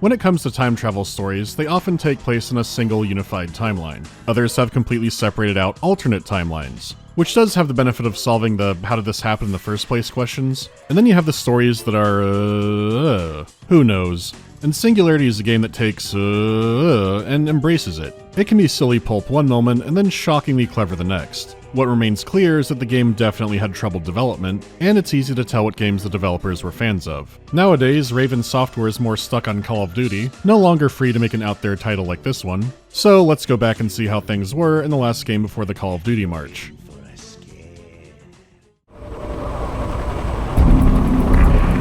When it comes to time travel stories, they often take place in a single unified timeline. Others have completely separated out alternate timelines, which does have the benefit of solving the how did this happen in the first place questions. And then you have the stories that are, who knows. And Singularity is a game that takes, and embraces it. It can be silly pulp one moment and then shockingly clever the next. What remains clear is that the game definitely had troubled development, and it's easy to tell what games the developers were fans of. Nowadays, Raven Software is more stuck on Call of Duty, no longer free to make an out there title like this one. So let's go back and see how things were in the last game before the Call of Duty March.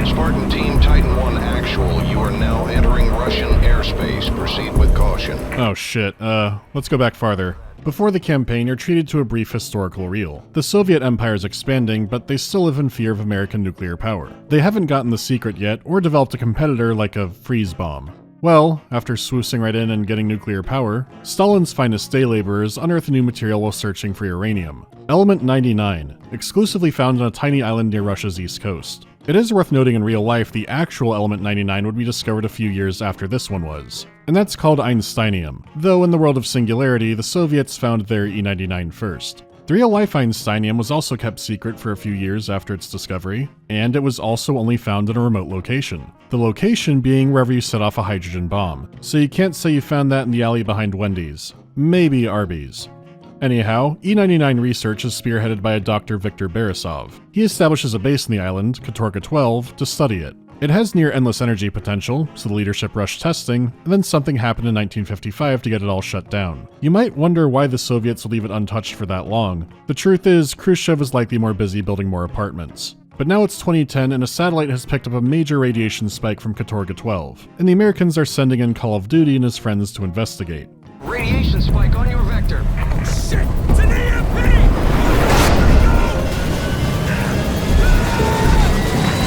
Spartan Team Titan 1 Actual, you are now entering Russian airspace. Proceed with caution. Oh shit, let's go back farther. Before the campaign, you're treated to a brief historical reel. The Soviet Empire is expanding, but they still live in fear of American nuclear power. They haven't gotten the secret yet, or developed a competitor like a freeze bomb. Well, after swoosing right in and getting nuclear power, Stalin's finest day laborers unearth a new material while searching for uranium. Element 99, exclusively found on a tiny island near Russia's east coast. It is worth noting in real life the actual Element 99 would be discovered a few years after this one was. And that's called Einsteinium, though in the world of Singularity, the Soviets found their E99 first. The real-life Einsteinium was also kept secret for a few years after its discovery, and it was also only found in a remote location. The location being wherever you set off a hydrogen bomb, so you can't say you found that in the alley behind Wendy's. Maybe Arby's. Anyhow, E99 research is spearheaded by a Dr. Viktor Borisov. He establishes a base in the island, Katorga 12, to study it. It has near-endless energy potential, so the leadership rushed testing, and then something happened in 1955 to get it all shut down. You might wonder why the Soviets would leave it untouched for that long. The truth is, Khrushchev is likely more busy building more apartments. But now it's 2010 and a satellite has picked up a major radiation spike from Katorga 12, and the Americans are sending in Call of Duty and his friends to investigate. Radiation spike on your vector. Shit! It's an EMP!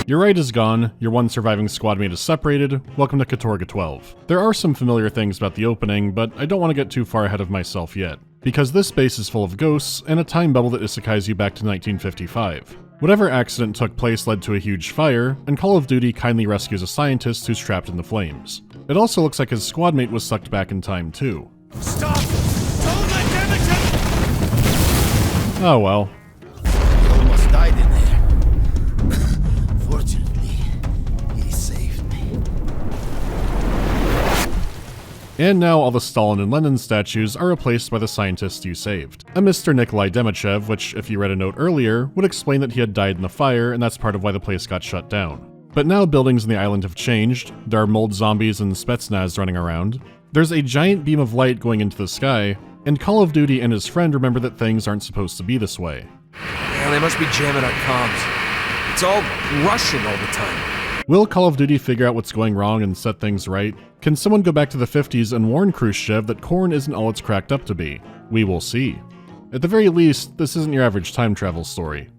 Your right is gone, your one surviving squad mate is separated, welcome to Katorga 12. There are some familiar things about the opening, but I don't want to get too far ahead of myself yet, because this base is full of ghosts and a time bubble that isekais you back to 1955. Whatever accident took place led to a huge fire, and Call of Duty kindly rescues a scientist who's trapped in the flames. It also looks like his squad mate was sucked back in time too. Stop! Don't let them attempt! Oh well. He almost died in there. Fortunately, he saved me. And now all the Stalin and Lenin statues are replaced by the scientists you saved. A Mr. Nikolai Demichev, which, if you read a note earlier, would explain that he had died in the fire, and that's part of why the place got shut down. But now buildings in the island have changed, there are mold zombies and Spetsnaz running around, there's a giant beam of light going into the sky, and Call of Duty and his friend remember that things aren't supposed to be this way. Yeah, they must be jamming our comms. It's all Russian all the time. Will Call of Duty figure out what's going wrong and set things right? Can someone go back to the 50s and warn Khrushchev that corn isn't all it's cracked up to be? We will see. At the very least, this isn't your average time travel story.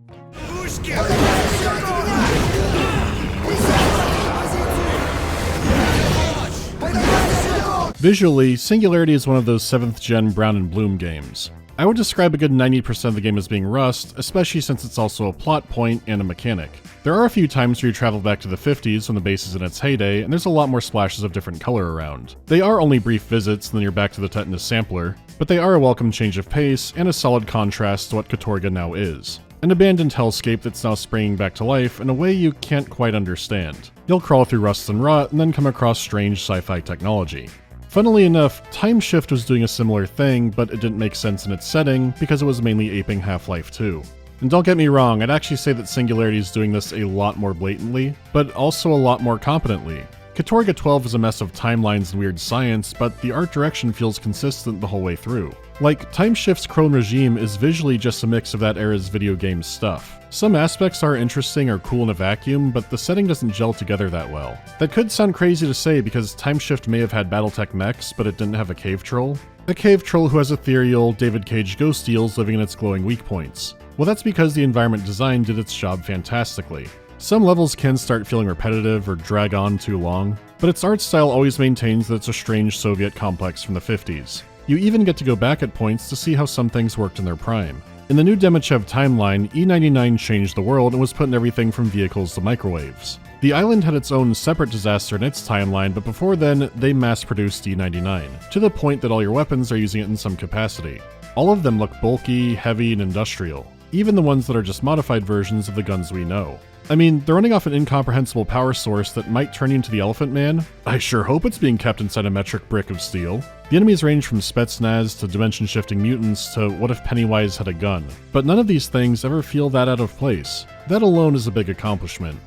Visually, Singularity is one of those 7th gen Brown and Bloom games. I would describe a good 90% of the game as being Rust, especially since it's also a plot point and a mechanic. There are a few times where you travel back to the 50s when the base is in its heyday, and there's a lot more splashes of different color around. They are only brief visits, and then you're back to the tetanus sampler, but they are a welcome change of pace and a solid contrast to what Katorga now is. An abandoned hellscape that's now springing back to life in a way you can't quite understand. You'll crawl through rust and rot and then come across strange sci-fi technology. Funnily enough, Time Shift was doing a similar thing, but it didn't make sense in its setting because it was mainly aping Half-Life 2. And don't get me wrong, I'd actually say that Singularity is doing this a lot more blatantly, but also a lot more competently. Katorga 12 is a mess of timelines and weird science, but the art direction feels consistent the whole way through. Like, Time Shift's Chrome Regime is visually just a mix of that era's video game stuff. Some aspects are interesting or cool in a vacuum, but the setting doesn't gel together that well. That could sound crazy to say because Time Shift may have had Battletech mechs, but it didn't have a cave troll. A cave troll who has ethereal, David Cage ghost eels living in its glowing weak points. Well, that's because the environment design did its job fantastically. Some levels can start feeling repetitive or drag on too long, but its art style always maintains that it's a strange Soviet complex from the 50s. You even get to go back at points to see how some things worked in their prime. In the new Demichev timeline, E99 changed the world and was putting everything from vehicles to microwaves. The island had its own separate disaster in its timeline, but before then, they mass-produced D99, to the point that all your weapons are using it in some capacity. All of them look bulky, heavy, and industrial, even the ones that are just modified versions of the guns we know. I mean, they're running off an incomprehensible power source that might turn you into the Elephant Man. I sure hope it's being kept inside a metric brick of steel. The enemies range from Spetsnaz to dimension-shifting mutants to what if Pennywise had a gun. But none of these things ever feel that out of place. That alone is a big accomplishment.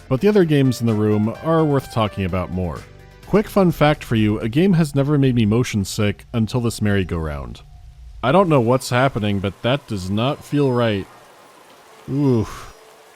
But the other games in the room are worth talking about more. Quick fun fact for you, a game has never made me motion sick until this merry-go-round. I don't know what's happening, but that does not feel right. Oof.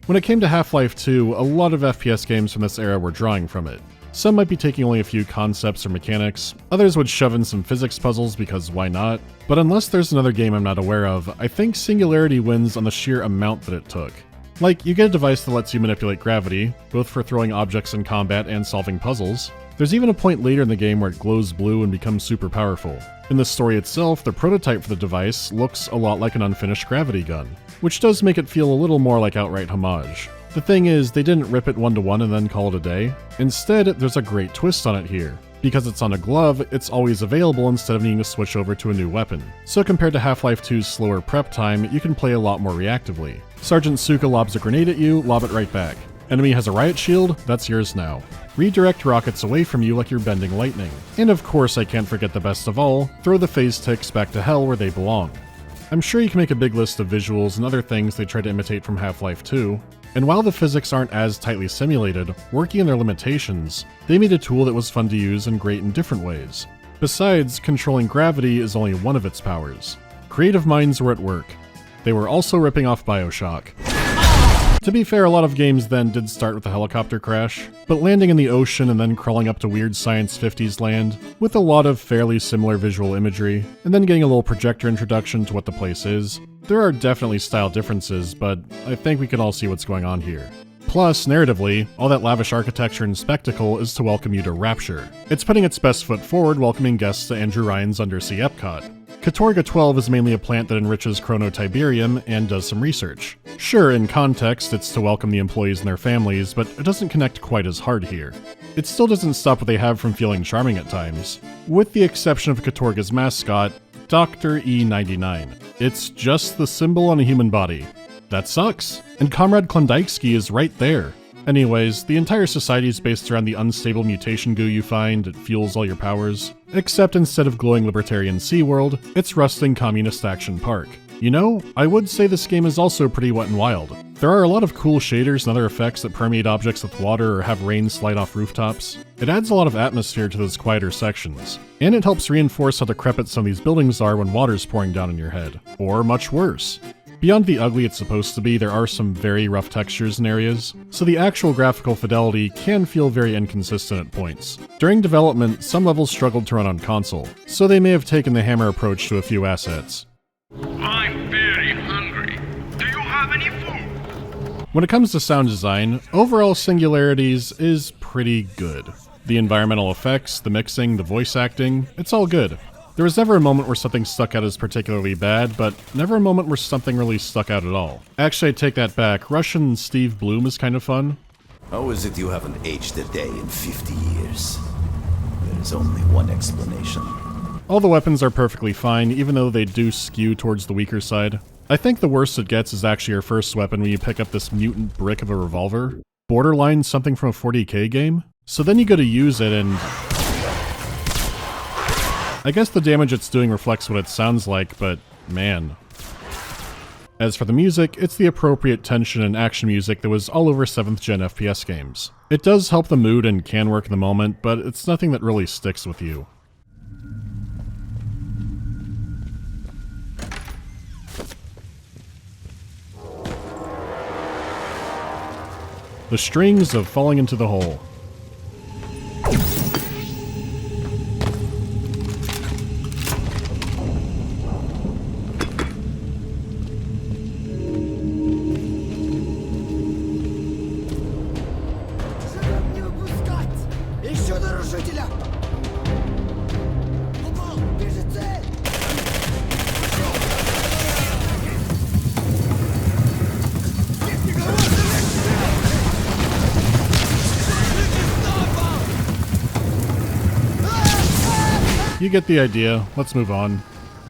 When it came to Half-Life 2, a lot of FPS games from this era were drawing from it. Some might be taking only a few concepts or mechanics, others would shove in some physics puzzles because why not? But unless there's another game I'm not aware of, I think Singularity wins on the sheer amount that it took. Like, you get a device that lets you manipulate gravity, both for throwing objects in combat and solving puzzles. There's even a point later in the game where it glows blue and becomes super powerful. In the story itself, the prototype for the device looks a lot like an unfinished gravity gun, which does make it feel a little more like outright homage. The thing is, they didn't rip it one-to-one and then call it a day. Instead, there's a great twist on it here. Because it's on a glove, it's always available instead of needing to switch over to a new weapon. So compared to Half-Life 2's slower prep time, you can play a lot more reactively. Sergeant Suka lobs a grenade at you, lob it right back. Enemy has a riot shield, that's yours now. Redirect rockets away from you like you're bending lightning. And of course, I can't forget the best of all, throw the phase ticks back to hell where they belong. I'm sure you can make a big list of visuals and other things they try to imitate from Half-Life 2, and while the physics aren't as tightly simulated, working in their limitations, they made a tool that was fun to use and great in different ways. Besides, controlling gravity is only one of its powers. Creative minds were at work. They were also ripping off Bioshock. To be fair, a lot of games then did start with a helicopter crash, but landing in the ocean and then crawling up to weird science 50s land, with a lot of fairly similar visual imagery, and then getting a little projector introduction to what the place is. There are definitely style differences, but I think we can all see what's going on here. Plus, narratively, all that lavish architecture and spectacle is to welcome you to Rapture. It's putting its best foot forward welcoming guests to Andrew Ryan's undersea Epcot. Katorga 12 is mainly a plant that enriches chronotiberium and does some research. Sure, in context, it's to welcome the employees and their families, but it doesn't connect quite as hard here. It still doesn't stop what they have from feeling charming at times, with the exception of Katorga's mascot, Dr. E99. It's just the symbol on a human body. That sucks. And Comrade Klondikesky is right there. Anyways, the entire society is based around the unstable mutation goo you find, it fuels all your powers. Except instead of glowing libertarian SeaWorld, it's rusting Communist Action Park. You know, I would say this game is also pretty wet and wild. There are a lot of cool shaders and other effects that permeate objects with water or have rain slide off rooftops. It adds a lot of atmosphere to those quieter sections, and it helps reinforce how decrepit some of these buildings are when water's pouring down on your head. Or much worse. Beyond the ugly it's supposed to be, there are some very rough textures in areas, so the actual graphical fidelity can feel very inconsistent at points. During development, some levels struggled to run on console, so they may have taken the hammer approach to a few assets. I'm very hungry. Do you have any food? When it comes to sound design, overall Singularities is pretty good. The environmental effects, the mixing, the voice acting, it's all good. There was never a moment where something stuck out as particularly bad, but never a moment where something really stuck out at all. Actually, I take that back. Russian Steve Bloom is kind of fun. How is it you haven't aged a day in 50 years? There's only one explanation. All the weapons are perfectly fine, even though they do skew towards the weaker side. I think the worst it gets is actually your first weapon when you pick up this mutant brick of a revolver. Borderline something from a 40k game? So then you go to use it and... I guess the damage it's doing reflects what it sounds like, but man. As for the music, it's the appropriate tension and action music that was all over 7th gen FPS games. It does help the mood and can work in the moment, but it's nothing that really sticks with you. The strings of falling into the hole. You get the idea, let's move on.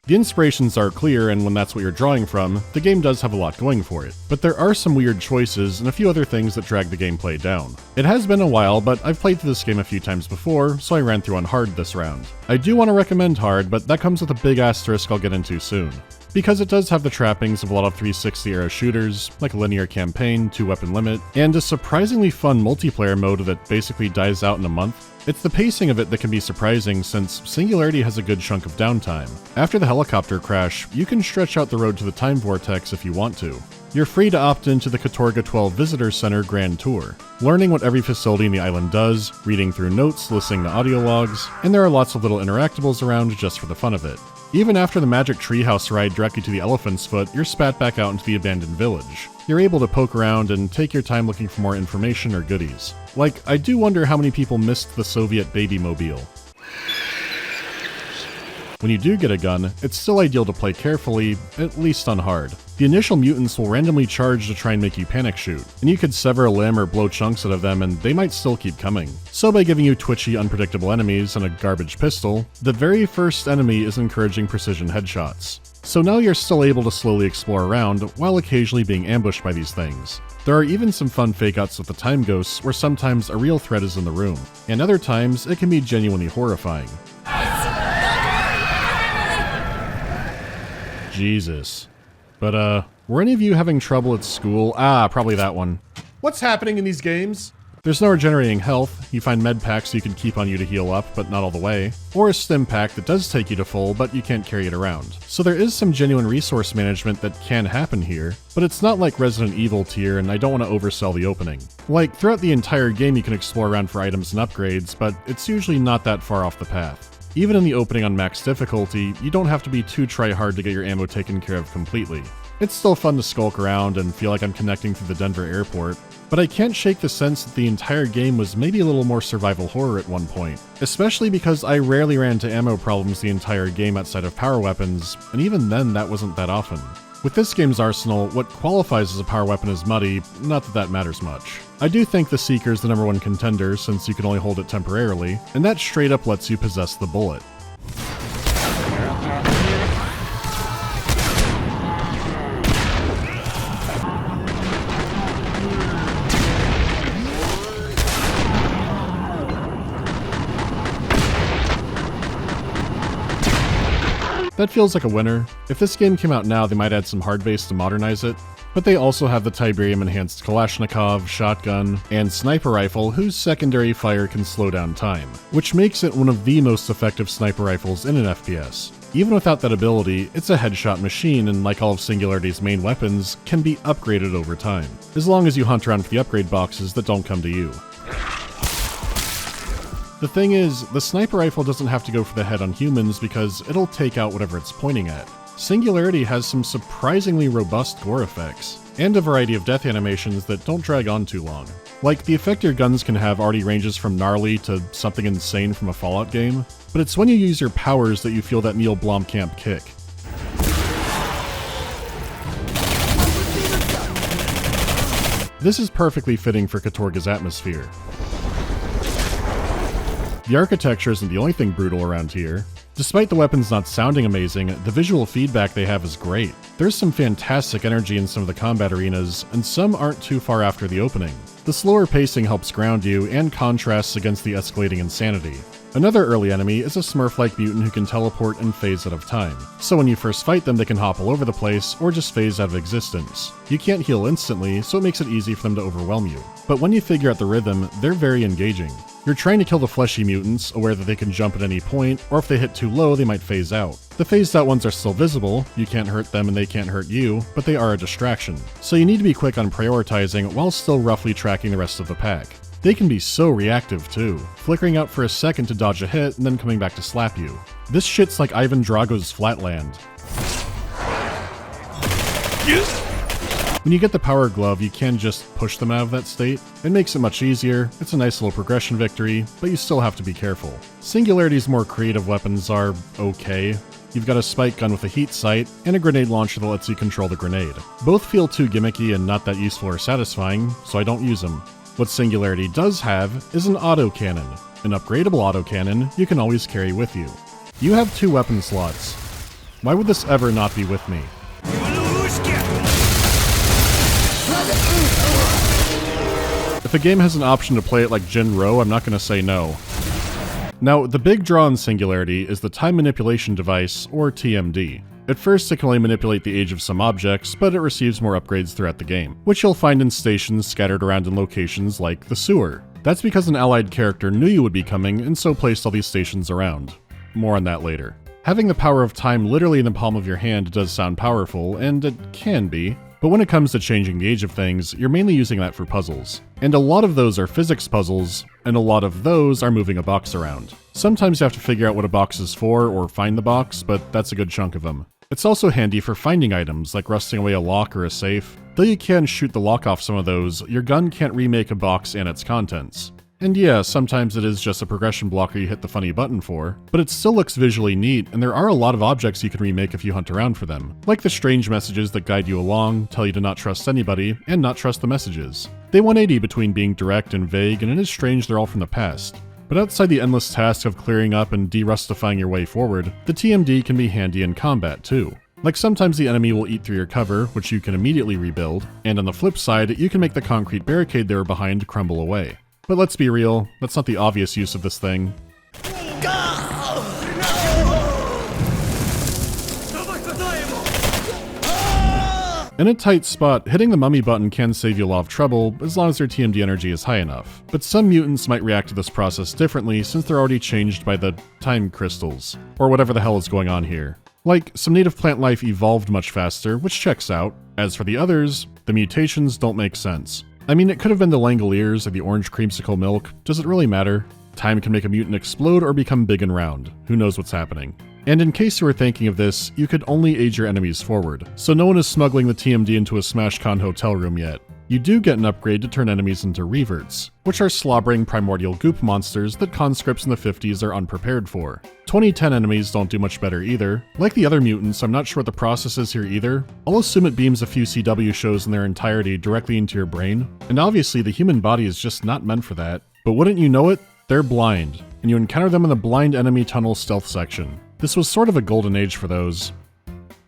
The inspirations are clear, and when that's what you're drawing from, the game does have a lot going for it. But there are some weird choices and a few other things that drag the gameplay down. It has been a while, but I've played through this game a few times before, so I ran through on hard this round. I do want to recommend hard, but that comes with a big asterisk I'll get into soon. Because it does have the trappings of a lot of 360 era shooters, like a linear campaign, 2-weapon limit, and a surprisingly fun multiplayer mode that basically dies out in a month. It's the pacing of it that can be surprising since Singularity has a good chunk of downtime. After the helicopter crash, you can stretch out the road to the time vortex if you want to. You're free to opt into the Katorga 12 Visitor Center Grand Tour, learning what every facility in the island does, reading through notes, listening to audio logs, and there are lots of little interactables around just for the fun of it. Even after the magic treehouse ride directly to the Elephant's Foot, you're spat back out into the abandoned village. You're able to poke around and take your time looking for more information or goodies. Like, I do wonder how many people missed the Soviet baby mobile. When you do get a gun, it's still ideal to play carefully, at least on hard. The initial mutants will randomly charge to try and make you panic shoot, and you could sever a limb or blow chunks out of them and they might still keep coming. So by giving you twitchy, unpredictable enemies and a garbage pistol, the very first enemy is encouraging precision headshots. So now you're still able to slowly explore around, while occasionally being ambushed by these things. There are even some fun fake-outs with the time ghosts where sometimes a real threat is in the room, and other times it can be genuinely horrifying. Jesus. But, were any of you having trouble at school? Ah, probably that one. What's happening in these games? There's no regenerating health. You find med packs you can keep on you to heal up, but not all the way. Or a stim pack that does take you to full, but you can't carry it around. So there is some genuine resource management that can happen here, but it's not like Resident Evil tier, and I don't want to oversell the opening. Like, throughout the entire game you can explore around for items and upgrades, but it's usually not that far off the path. Even in the opening on max difficulty, you don't have to be too try-hard to get your ammo taken care of completely. It's still fun to skulk around and feel like I'm connecting through the Denver airport, but I can't shake the sense that the entire game was maybe a little more survival horror at one point, especially because I rarely ran into ammo problems the entire game outside of power weapons, and even then that wasn't that often. With this game's arsenal, what qualifies as a power weapon is muddy, not that that matters much. I do think the Seeker's the #1 contender since you can only hold it temporarily, and that straight up lets you possess the bullet. That feels like a winner. If this game came out now, they might add some hard base to modernize it, but they also have the Tiberium-enhanced Kalashnikov, shotgun, and sniper rifle whose secondary fire can slow down time, which makes it one of the most effective sniper rifles in an FPS. Even without that ability, it's a headshot machine and like all of Singularity's main weapons, can be upgraded over time, as long as you hunt around for the upgrade boxes that don't come to you. The thing is, the sniper rifle doesn't have to go for the head on humans because it'll take out whatever it's pointing at. Singularity has some surprisingly robust gore effects, and a variety of death animations that don't drag on too long. Like, the effect your guns can have already ranges from gnarly to something insane from a Fallout game, but it's when you use your powers that you feel that Neil Blomkamp kick. This is perfectly fitting for Katorga's atmosphere. The architecture isn't the only thing brutal around here. Despite the weapons not sounding amazing, the visual feedback they have is great. There's some fantastic energy in some of the combat arenas, and some aren't too far after the opening. The slower pacing helps ground you and contrasts against the escalating insanity. Another early enemy is a Smurf-like mutant who can teleport and phase out of time. So when you first fight them, they can hop all over the place or just phase out of existence. You can't heal instantly, so it makes it easy for them to overwhelm you. But when you figure out the rhythm, they're very engaging. You're trying to kill the fleshy mutants, aware that they can jump at any point, or if they hit too low, they might phase out. The phased out ones are still visible, you can't hurt them and they can't hurt you, but they are a distraction. So you need to be quick on prioritizing while still roughly tracking the rest of the pack. They can be so reactive too, flickering out for a second to dodge a hit and then coming back to slap you. This shit's like Ivan Drago's Flatland. When you get the power glove, you can just push them out of that state. It makes it much easier, it's a nice little progression victory, but you still have to be careful. Singularity's more creative weapons are okay. You've got a spike gun with a heat sight, and a grenade launcher that lets you control the grenade. Both feel too gimmicky and not that useful or satisfying, so I don't use them. What Singularity does have is an autocannon. An upgradable autocannon you can always carry with you. You have 2 weapon slots. Why would this ever not be with me? If a game has an option to play it like Jin Ro, I'm not going to say no. Now, the big draw in Singularity is the Time Manipulation Device, or TMD. At first, it can only manipulate the age of some objects, but it receives more upgrades throughout the game, which you'll find in stations scattered around in locations like the sewer. That's because an allied character knew you would be coming, and so placed all these stations around. More on that later. Having the power of time literally in the palm of your hand does sound powerful, and it can be, but when it comes to changing the age of things, you're mainly using that for puzzles. And a lot of those are physics puzzles, and a lot of those are moving a box around. Sometimes you have to figure out what a box is for, or find the box, but that's a good chunk of them. It's also handy for finding items, like rusting away a lock or a safe. Though you can shoot the lock off some of those, your gun can't remake a box and its contents. And yeah, sometimes it is just a progression blocker you hit the funny button for, but it still looks visually neat, and there are a lot of objects you can remake if you hunt around for them, like the strange messages that guide you along, tell you to not trust anybody, and not trust the messages. They 180 between being direct and vague, and it is strange they're all from the past. But outside the endless task of clearing up and de-rustifying your way forward, the TMD can be handy in combat too. Like sometimes the enemy will eat through your cover, which you can immediately rebuild, and on the flip side, you can make the concrete barricade they were behind crumble away. But let's be real, that's not the obvious use of this thing. In a tight spot, hitting the mummy button can save you a lot of trouble as long as your TMD energy is high enough. But some mutants might react to this process differently since they're already changed by the time crystals, or whatever the hell is going on here. Like, some native plant life evolved much faster, which checks out. As for the others, the mutations don't make sense. I mean, it could have been the Langoliers or the orange creamsicle milk. Does it really matter? Time can make a mutant explode or become big and round. Who knows what's happening? And in case you were thinking of this, you could only age your enemies forward, so no one is smuggling the TMD into a SmashCon hotel room yet. You do get an upgrade to turn enemies into reverts, which are slobbering primordial goop monsters that conscripts in the 50s are unprepared for. 2010 enemies don't do much better either. Like the other mutants, I'm not sure what the process is here either. I'll assume it beams a few CW shows in their entirety directly into your brain, and obviously the human body is just not meant for that. But wouldn't you know it? They're blind, and you encounter them in the blind enemy tunnel stealth section. This was sort of a golden age for those.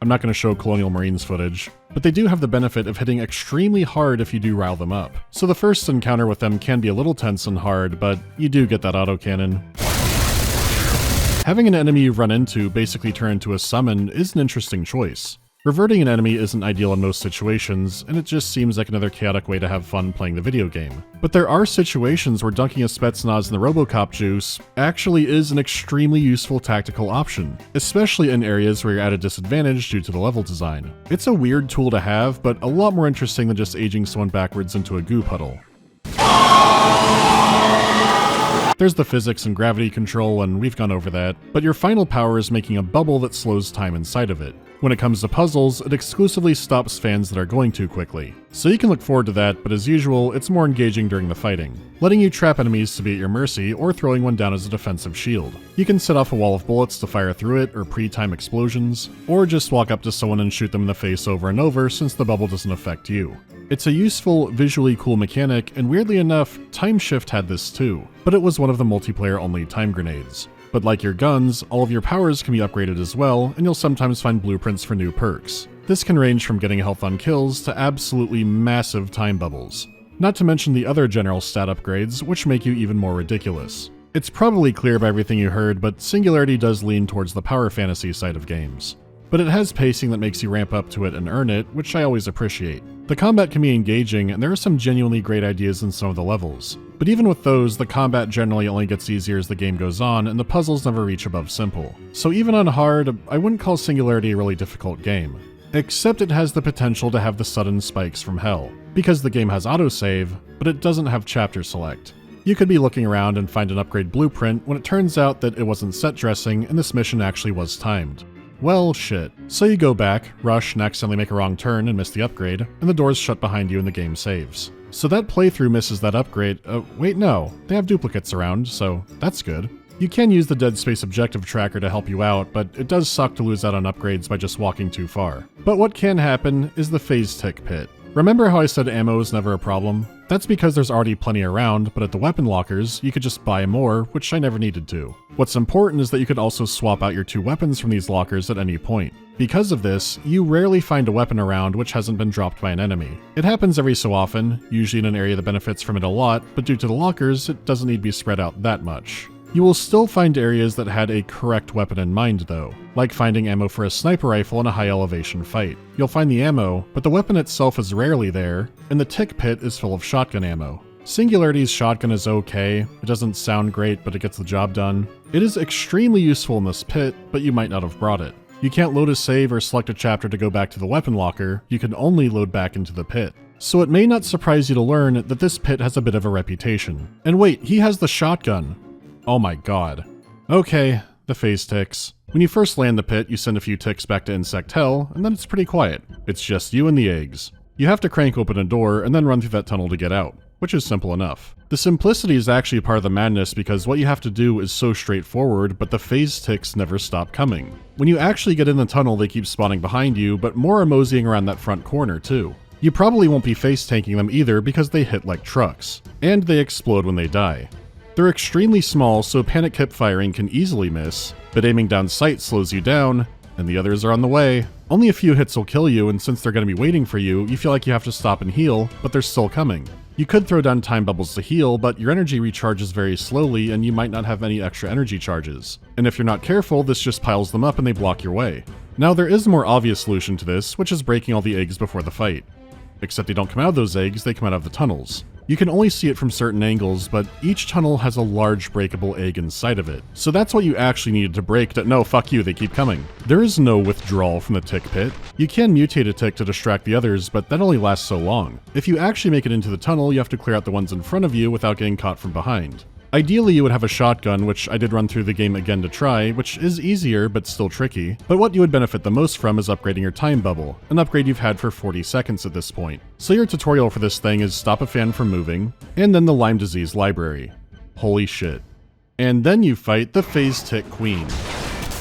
I'm not going to show Colonial Marines footage, but they do have the benefit of hitting extremely hard if you do rile them up. So the first encounter with them can be a little tense and hard, but you do get that autocannon. Having an enemy you run into basically turn into a summon is an interesting choice. Reverting an enemy isn't ideal in most situations, and it just seems like another chaotic way to have fun playing the video game. But there are situations where dunking a Spetsnaz in the Robocop juice actually is an extremely useful tactical option, especially in areas where you're at a disadvantage due to the level design. It's a weird tool to have, but a lot more interesting than just aging someone backwards into a goo puddle. There's the physics and gravity control, and we've gone over that, but your final power is making a bubble that slows time inside of it. When it comes to puzzles, it exclusively stops fans that are going too quickly. So you can look forward to that, but as usual, it's more engaging during the fighting, letting you trap enemies to be at your mercy or throwing one down as a defensive shield. You can set off a wall of bullets to fire through it or pre-time explosions, or just walk up to someone and shoot them in the face over and over since the bubble doesn't affect you. It's a useful, visually cool mechanic, and weirdly enough, Time Shift had this too, but it was one of the multiplayer-only time grenades. But like your guns, all of your powers can be upgraded as well, and you'll sometimes find blueprints for new perks. This can range from getting health on kills to absolutely massive time bubbles. Not to mention the other general stat upgrades, which make you even more ridiculous. It's probably clear by everything you heard, but Singularity does lean towards the power fantasy side of games. But it has pacing that makes you ramp up to it and earn it, which I always appreciate. The combat can be engaging, and there are some genuinely great ideas in some of the levels. But even with those, the combat generally only gets easier as the game goes on, and the puzzles never reach above simple. So even on hard, I wouldn't call Singularity a really difficult game. Except it has the potential to have the sudden spikes from hell, because the game has autosave, but it doesn't have chapter select. You could be looking around and find an upgrade blueprint when it turns out that it wasn't set dressing and this mission actually was timed. Well, shit. So you go back, rush, and accidentally make a wrong turn and miss the upgrade, and the doors shut behind you and the game saves. So that playthrough misses that upgrade. Wait, no. They have duplicates around, so that's good. You can use the Dead Space objective tracker to help you out, but it does suck to lose out on upgrades by just walking too far. But what can happen is the phase tick pit. Remember how I said ammo is never a problem? That's because there's already plenty around, but at the weapon lockers, you could just buy more, which I never needed to. What's important is that you could also swap out your 2 weapons from these lockers at any point. Because of this, you rarely find a weapon around which hasn't been dropped by an enemy. It happens every so often, usually in an area that benefits from it a lot, but due to the lockers, it doesn't need to be spread out that much. You will still find areas that had a correct weapon in mind though, like finding ammo for a sniper rifle in a high elevation fight. You'll find the ammo, but the weapon itself is rarely there, and the tick pit is full of shotgun ammo. Singularity's shotgun is okay, it doesn't sound great, but it gets the job done. It is extremely useful in this pit, but you might not have brought it. You can't load a save or select a chapter to go back to the weapon locker, you can only load back into the pit. So it may not surprise you to learn that this pit has a bit of a reputation. And wait, he has the shotgun! Oh my god. Okay, the phase ticks. When you first land the pit, you send a few ticks back to Insect Hell, and then it's pretty quiet. It's just you and the eggs. You have to crank open a door and then run through that tunnel to get out, which is simple enough. The simplicity is actually part of the madness because what you have to do is so straightforward, but the phase ticks never stop coming. When you actually get in the tunnel, they keep spawning behind you, but more are moseying around that front corner too. You probably won't be face tanking them either because they hit like trucks, and they explode when they die. They're extremely small, so panic hip firing can easily miss, but aiming down sight slows you down, and the others are on the way. Only a few hits will kill you, and since they're going to be waiting for you, you feel like you have to stop and heal, but they're still coming. You could throw down time bubbles to heal, but your energy recharges very slowly, and you might not have any extra energy charges. And if you're not careful, this just piles them up and they block your way. Now there is a more obvious solution to this, which is breaking all the eggs before the fight. Except they don't come out of those eggs, they come out of the tunnels. You can only see it from certain angles, but each tunnel has a large breakable egg inside of it. So that's what you actually needed to break to— no, fuck you, they keep coming. There is no withdrawal from the tick pit. You can mutate a tick to distract the others, but that only lasts so long. If you actually make it into the tunnel, you have to clear out the ones in front of you without getting caught from behind. Ideally, you would have a shotgun, which I did run through the game again to try, which is easier but still tricky. But what you would benefit the most from is upgrading your time bubble, an upgrade you've had for 40 seconds at this point. So your tutorial for this thing is stop a fan from moving, and then the Lyme disease library. Holy shit. And then you fight the phase tick queen.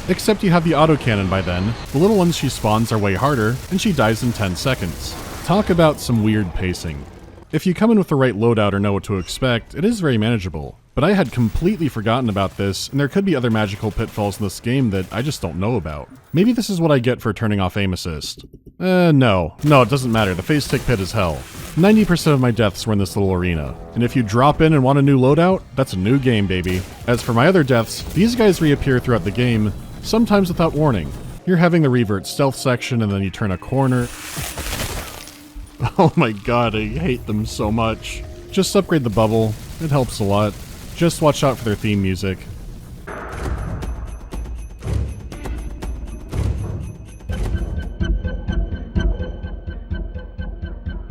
Except you have the autocannon by then, the little ones she spawns are way harder, and she dies in 10 seconds. Talk about some weird pacing. If you come in with the right loadout or know what to expect, it is very manageable. But I had completely forgotten about this, and there could be other magical pitfalls in this game that I just don't know about. Maybe this is what I get for turning off aim assist. No, it doesn't matter, the phase tick pit is hell. 90% of my deaths were in this little arena, and if you drop in and want a new loadout, that's a new game, baby. As for my other deaths, these guys reappear throughout the game, sometimes without warning. You're having the revert stealth section, and then you turn a corner. Oh my god, I hate them so much. Just upgrade the bubble, it helps a lot. Just watch out for their theme music.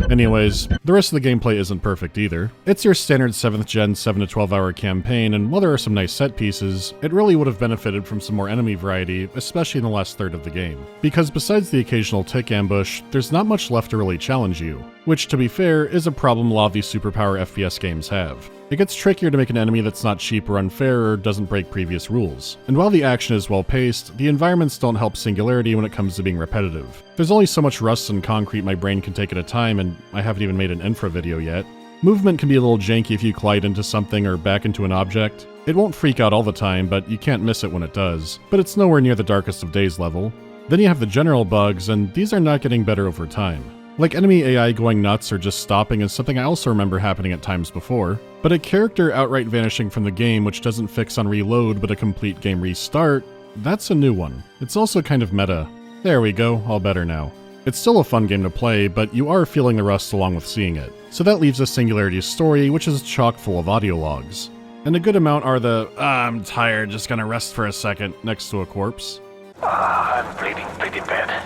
Anyways, the rest of the gameplay isn't perfect either. It's your standard 7th gen 7 to 12 hour campaign, and while there are some nice set pieces, it really would have benefited from some more enemy variety, especially in the last third of the game. Because besides the occasional tick ambush, there's not much left to really challenge you, which to be fair is a problem a lot of these superpower FPS games have. It gets trickier to make an enemy that's not cheap or unfair or doesn't break previous rules. And while the action is well paced, the environments don't help Singularity when it comes to being repetitive. There's only so much rust and concrete my brain can take at a time, and I haven't even made an infra video yet. Movement can be a little janky if you collide into something or back into an object. It won't freak out all the time, but you can't miss it when it does. But it's nowhere near the Darkest of Days level. Then you have the general bugs, and these are not getting better over time. Like enemy AI going nuts or just stopping is something I also remember happening at times before, but a character outright vanishing from the game which doesn't fix on reload but a complete game restart, that's a new one. It's also kind of meta. There we go, all better now. It's still a fun game to play, but you are feeling the rust along with seeing it. So that leaves us Singularity's story, which is chock full of audio logs. And a good amount are the, I'm tired, just gonna rest for a second, next to a corpse. I'm bleeding pretty bad.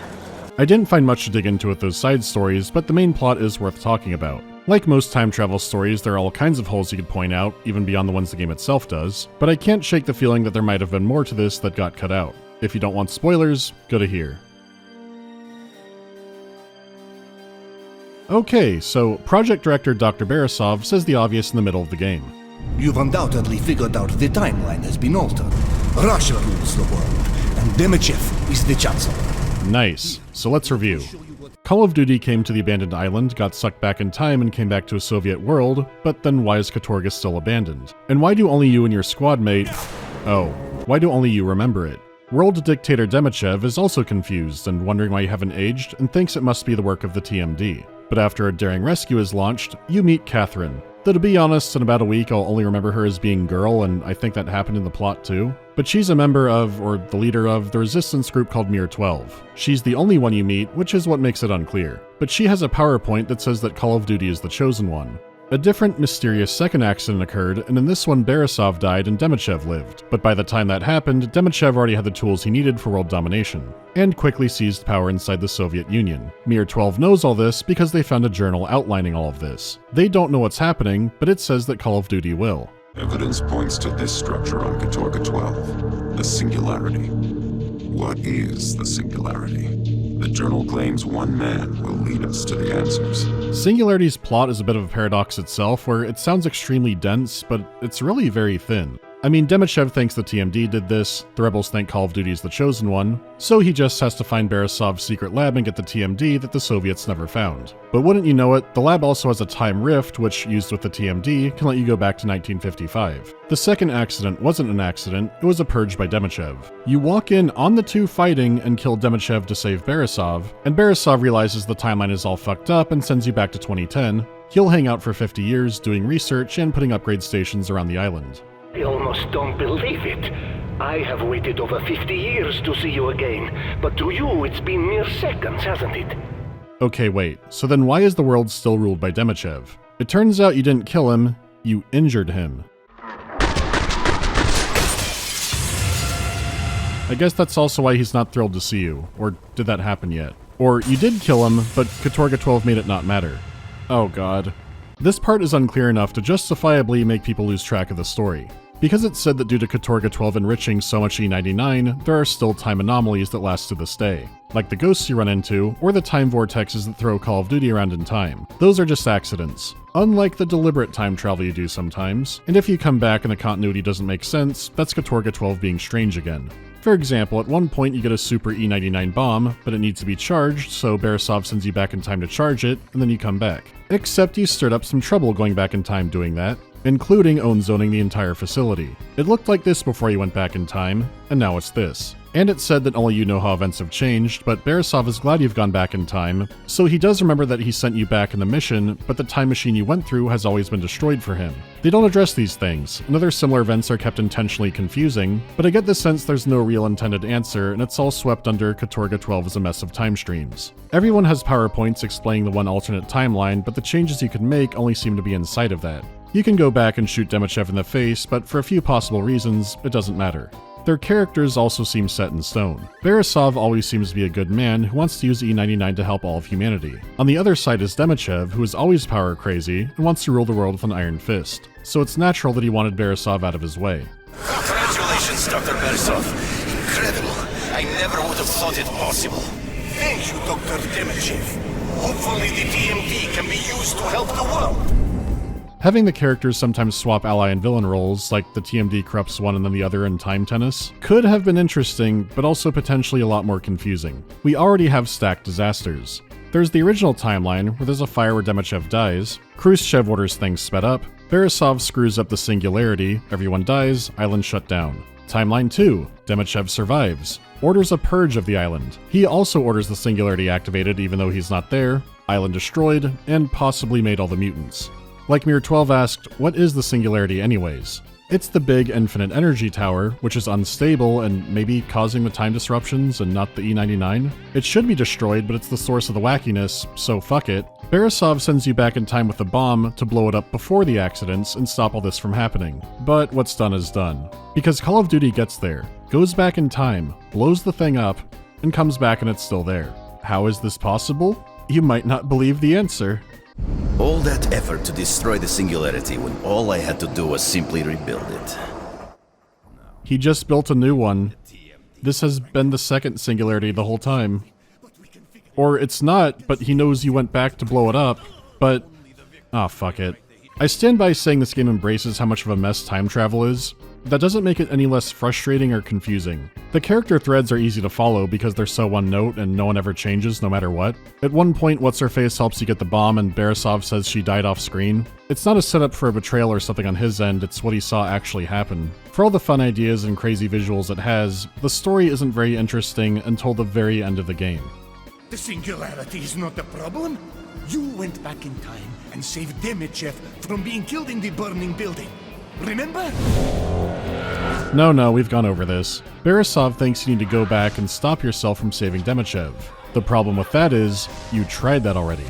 I didn't find much to dig into with those side stories, but the main plot is worth talking about. Like most time travel stories, there are all kinds of holes you could point out, even beyond the ones the game itself does, but I can't shake the feeling that there might have been more to this that got cut out. If you don't want spoilers, go to here. Okay, so Project Director Dr. Barasov says the obvious in the middle of the game. You've undoubtedly figured out the timeline has been altered. Russia rules the world, and Demichev is the chancellor. Nice. So let's review. Call of Duty came to the abandoned island, got sucked back in time, and came back to a Soviet world, but then why is Katorga still abandoned? And why do only you and your squad mate... Oh, why do only you remember it? World dictator Demichev is also confused and wondering why you haven't aged, and thinks it must be the work of the TMD. But after a daring rescue is launched, you meet Catherine. Though to be honest, in about a week I'll only remember her as being Girl, and I think that happened in the plot too. But she's a member of, or the leader of, the resistance group called Mir 12. She's the only one you meet, which is what makes it unclear. But she has a PowerPoint that says that Call of Duty is the chosen one. A different, mysterious second accident occurred, and in this one Borisov died and Demichev lived. But by the time that happened, Demichev already had the tools he needed for world domination, and quickly seized power inside the Soviet Union. Mir 12 knows all this because they found a journal outlining all of this. They don't know what's happening, but it says that Call of Duty will. Evidence points to this structure on Katorga 12, the Singularity. What is the Singularity? The journal claims one man will lead us to the answers. Singularity's plot is a bit of a paradox itself, where it sounds extremely dense, but it's really very thin. I mean, Demichev thinks the TMD did this, the rebels think Call of Duty is the chosen one, so he just has to find Borisov's secret lab and get the TMD that the Soviets never found. But wouldn't you know it, the lab also has a time rift, which, used with the TMD, can let you go back to 1955. The second accident wasn't an accident, it was a purge by Demichev. You walk in on the two fighting and kill Demichev to save Borisov, and Borisov realizes the timeline is all fucked up and sends you back to 2010. He'll hang out for 50 years doing research and putting upgrade stations around the island. I almost don't believe it. I have waited over 50 years to see you again, but to you it's been mere seconds, hasn't it? Okay, wait, so then why is the world still ruled by Demichev? It turns out you didn't kill him, you injured him. I guess that's also why he's not thrilled to see you, or did that happen yet? Or you did kill him, but Katorga 12 made it not matter. Oh god. This part is unclear enough to justifiably make people lose track of the story. Because it's said that due to Katorga 12 enriching so much E99, there are still time anomalies that last to this day. Like the ghosts you run into, or the time vortexes that throw Call of Duty around in time. Those are just accidents. Unlike the deliberate time travel you do sometimes, and if you come back and the continuity doesn't make sense, that's Katorga 12 being strange again. For example, at one point you get a super E99 bomb, but it needs to be charged, so Borisov sends you back in time to charge it, and then you come back. Except you stirred up some trouble going back in time doing that, including own zoning the entire facility. It looked like this before you went back in time, and now it's this. And it's said that only you know how events have changed, but Borisov is glad you've gone back in time, so he does remember that he sent you back in the mission, but the time machine you went through has always been destroyed for him. They don't address these things, and other similar events are kept intentionally confusing, but I get the sense there's no real intended answer, and it's all swept under Katorga 12 as a mess of time streams. Everyone has PowerPoints explaining the one alternate timeline, but the changes you can make only seem to be inside of that. You can go back and shoot Demichev in the face, but for a few possible reasons, it doesn't matter. Their characters also seem set in stone. Borisov always seems to be a good man who wants to use E99 to help all of humanity. On the other side is Demichev, who is always power crazy and wants to rule the world with an iron fist. So it's natural that he wanted Borisov out of his way. Congratulations, Dr. Borisov. Incredible. I never would have thought it possible. Thank you, Dr. Demichev. Hopefully the TMD can be used to help the world. Having the characters sometimes swap ally and villain roles, like the TMD corrupts one and then the other in time tennis, could have been interesting, but also potentially a lot more confusing. We already have stacked disasters. There's the original timeline, where there's a fire where Demichev dies, Khrushchev orders things sped up, Borisov screws up the Singularity, everyone dies, island shut down. Timeline 2, Demichev survives, orders a purge of the island. He also orders the Singularity activated even though he's not there, island destroyed, and possibly made all the mutants. Like Mir 12 asked, what is the Singularity anyways? It's the big infinite energy tower, which is unstable and maybe causing the time disruptions and not the E99. It should be destroyed, but it's the source of the wackiness, so fuck it. Borisov sends you back in time with a bomb to blow it up before the accidents and stop all this from happening. But what's done is done. Because Call of Duty gets there, goes back in time, blows the thing up, and comes back and it's still there. How is this possible? You might not believe the answer. All that effort to destroy the Singularity when all I had to do was simply rebuild it. He just built a new one. This has been the second Singularity the whole time. Or it's not, but he knows you went back to blow it up, but... ah, fuck it. I stand by saying this game embraces how much of a mess time travel is. That doesn't make it any less frustrating or confusing. The character threads are easy to follow because they're so one note and no one ever changes no matter what. At one point, What's-Her-Face helps you get the bomb and Borisov says she died off screen. It's not a setup for a betrayal or something on his end, it's what he saw actually happen. For all the fun ideas and crazy visuals it has, the story isn't very interesting until the very end of the game. The Singularity is not the problem. You went back in time and saved Demichev from being killed in the burning building. Remember? No, we've gone over this. Borisov thinks you need to go back and stop yourself from saving Demichev. The problem with that is, you tried that already.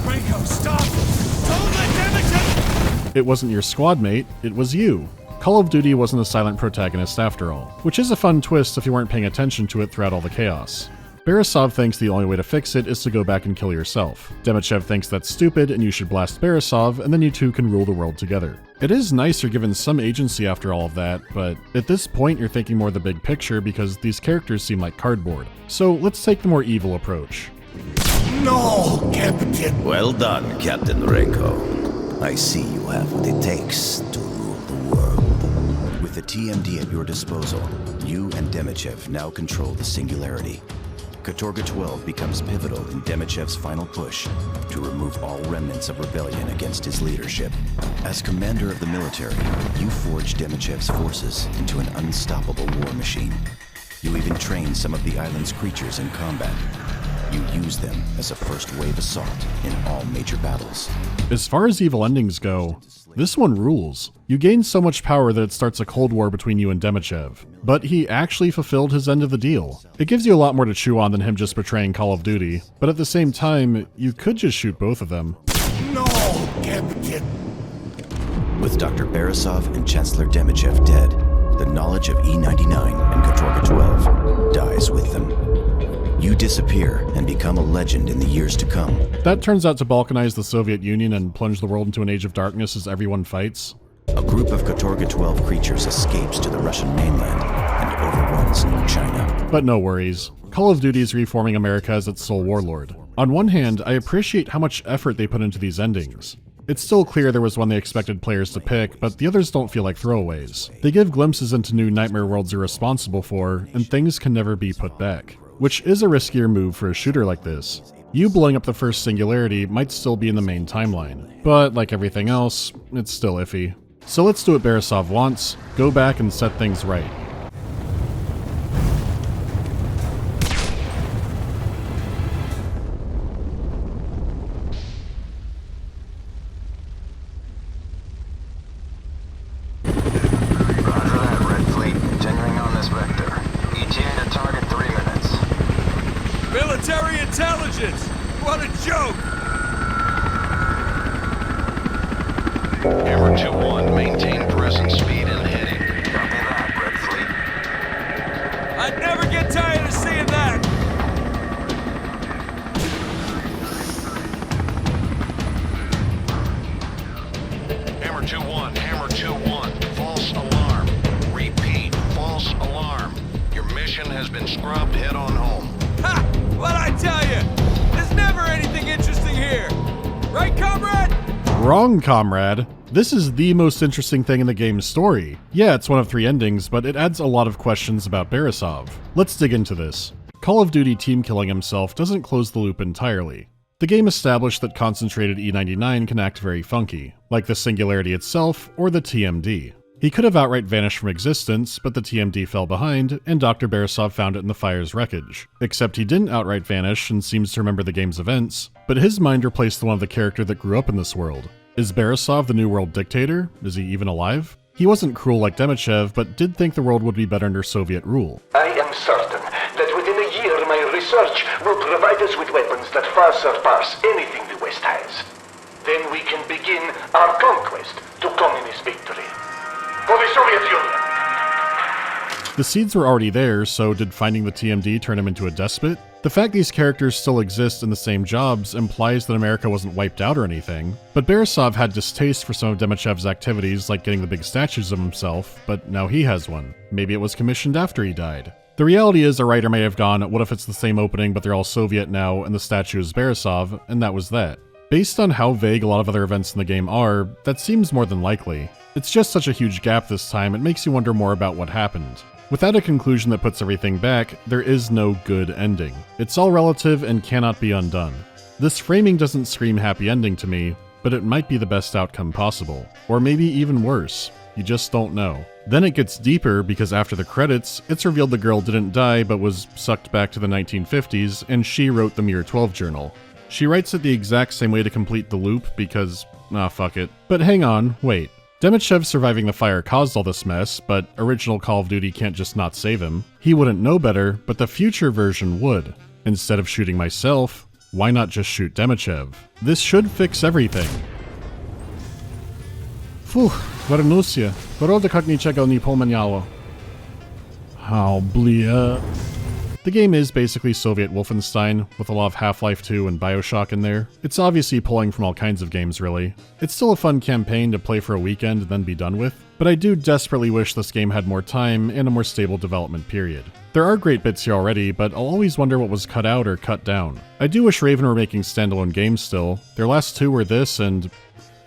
Rico, stop! Don't let Demichev! It wasn't your squad mate, it was you. Call of Duty wasn't a silent protagonist after all, which is a fun twist if you weren't paying attention to it throughout all the chaos. Borisov thinks the only way to fix it is to go back and kill yourself. Demichev thinks that's stupid and you should blast Borisov, and then you two can rule the world together. It is nice you're given some agency after all of that, but at this point you're thinking more the big picture because these characters seem like cardboard. So let's take the more evil approach. No, Captain! Well done, Captain Renko. I see you have what it takes to rule the world. With the TMD at your disposal, you and Demichev now control the Singularity. Katorga 12 becomes pivotal in Demichev's final push to remove all remnants of rebellion against his leadership. As commander of the military, you forge Demichev's forces into an unstoppable war machine. You even train some of the island's creatures in combat. You use them as a first wave assault in all major battles. As far as evil endings go, this one rules. You gain so much power that it starts a cold war between you and Demichev. But he actually fulfilled his end of the deal. It gives you a lot more to chew on than him just betraying Call of Duty, but at the same time, you could just shoot both of them. No, Captain! With Dr. Borisov and Chancellor Demichev dead, the knowledge of E99 and Katorga 12 dies with them. You disappear and become a legend in the years to come. That turns out to balkanize the Soviet Union and plunge the world into an age of darkness as everyone fights. A group of Katorga 12 creatures escapes to the Russian mainland and overruns New China. But no worries. Call of Duty is reforming America as its sole warlord. On one hand, I appreciate how much effort they put into these endings. It's still clear there was one they expected players to pick, but the others don't feel like throwaways. They give glimpses into new nightmare worlds you're responsible for, and things can never be put back. Which is a riskier move for a shooter like this. You blowing up the first Singularity might still be in the main timeline, but like everything else, it's still iffy. So let's do what Borisov wants, go back and set things right. Roger that, Red Fleet. Continuing on this vector. ETA to target 3 minutes. Military intelligence! What a joke! Hammer 2-1, maintain present speed and heading. Copy that, Red Fleet. I'd never get tired of seeing that! Hammer 2-1, false alarm. Repeat, false alarm. Your mission has been scrubbed, head on home. Ha! What'd I tell you? There's never anything interesting here! Right, comrade? Wrong, comrade. This is the most interesting thing in the game's story. Yeah, it's one of 3 endings, but it adds a lot of questions about Borisov. Let's dig into this. Call of Duty team killing himself doesn't close the loop entirely. The game established that concentrated E99 can act very funky, like the Singularity itself or the TMD. He could have outright vanished from existence, but the TMD fell behind, and Dr. Borisov found it in the fire's wreckage. Except he didn't outright vanish and seems to remember the game's events, but his mind replaced the one of the character that grew up in this world. Is Borisov the new world dictator? Is he even alive? He wasn't cruel like Demichev, but did think the world would be better under Soviet rule. I am certain that within a year my research will provide us with weapons that far surpass anything the West has. Then we can begin our conquest to communist victory. For the Soviet Union! The seeds were already there, so did finding the TMD turn him into a despot? The fact these characters still exist in the same jobs implies that America wasn't wiped out or anything, but Borisov had distaste for some of Demichev's activities like getting the big statues of himself, but now he has one. Maybe it was commissioned after he died. The reality is a writer may have gone, what if it's the same opening but they're all Soviet now and the statue is Borisov, and that was that. Based on how vague a lot of other events in the game are, that seems more than likely. It's just such a huge gap this time, it makes you wonder more about what happened. Without a conclusion that puts everything back, there is no good ending. It's all relative and cannot be undone. This framing doesn't scream happy ending to me, but it might be the best outcome possible. Or maybe even worse. You just don't know. Then it gets deeper because after the credits, it's revealed the girl didn't die but was sucked back to the 1950s, and she wrote the Mir 12 journal. She writes it the exact same way to complete the loop because, fuck it. But hang on, wait. Demichev surviving the fire caused all this mess, but original Call of Duty can't just not save him. He wouldn't know better, but the future version would. Instead of shooting myself, why not just shoot Demichev? This should fix everything. Fuh, Vernusia. Porodę jak niczego nie pomaniało. How blia. The game is basically Soviet Wolfenstein, with a lot of Half-Life 2 and Bioshock in there. It's obviously pulling from all kinds of games, really. It's still a fun campaign to play for a weekend and then be done with, but I do desperately wish this game had more time and a more stable development period. There are great bits here already, but I'll always wonder what was cut out or cut down. I do wish Raven were making standalone games still. Their last two were this and...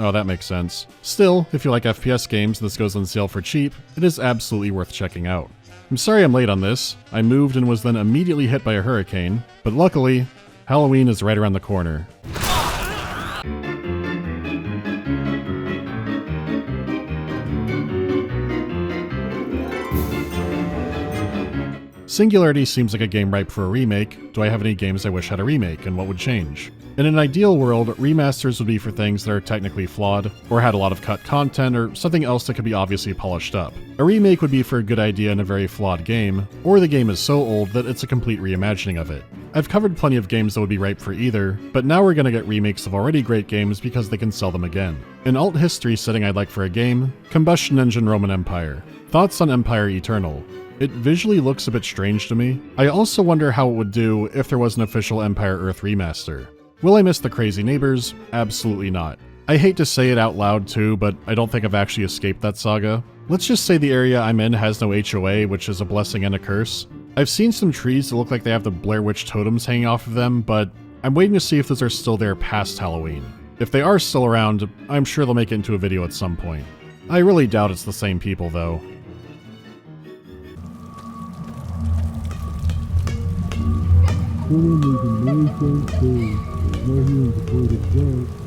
oh, that makes sense. Still, if you like FPS games and this goes on sale for cheap, it is absolutely worth checking out. I'm sorry I'm late on this. I moved and was then immediately hit by a hurricane, but luckily, Halloween is right around the corner. Singularity seems like a game ripe for a remake. Do I have any games I wish had a remake, and what would change? In an ideal world, remasters would be for things that are technically flawed, or had a lot of cut content, or something else that could be obviously polished up. A remake would be for a good idea in a very flawed game, or the game is so old that it's a complete reimagining of it. I've covered plenty of games that would be ripe for either, but now we're gonna get remakes of already great games because they can sell them again. An alt history setting I'd like for a game, Combustion Engine Roman Empire. Thoughts on Empire Eternal? It visually looks a bit strange to me. I also wonder how it would do if there was an official Empire Earth remaster. Will I miss the crazy neighbors? Absolutely not. I hate to say it out loud too, but I don't think I've actually escaped that saga. Let's just say the area I'm in has no HOA, which is a blessing and a curse. I've seen some trees that look like they have the Blair Witch totems hanging off of them, but I'm waiting to see if those are still there past Halloween. If they are still around, I'm sure they'll make it into a video at some point. I really doubt it's the same people though. Someone was a very fast day. There's no healing before the dark.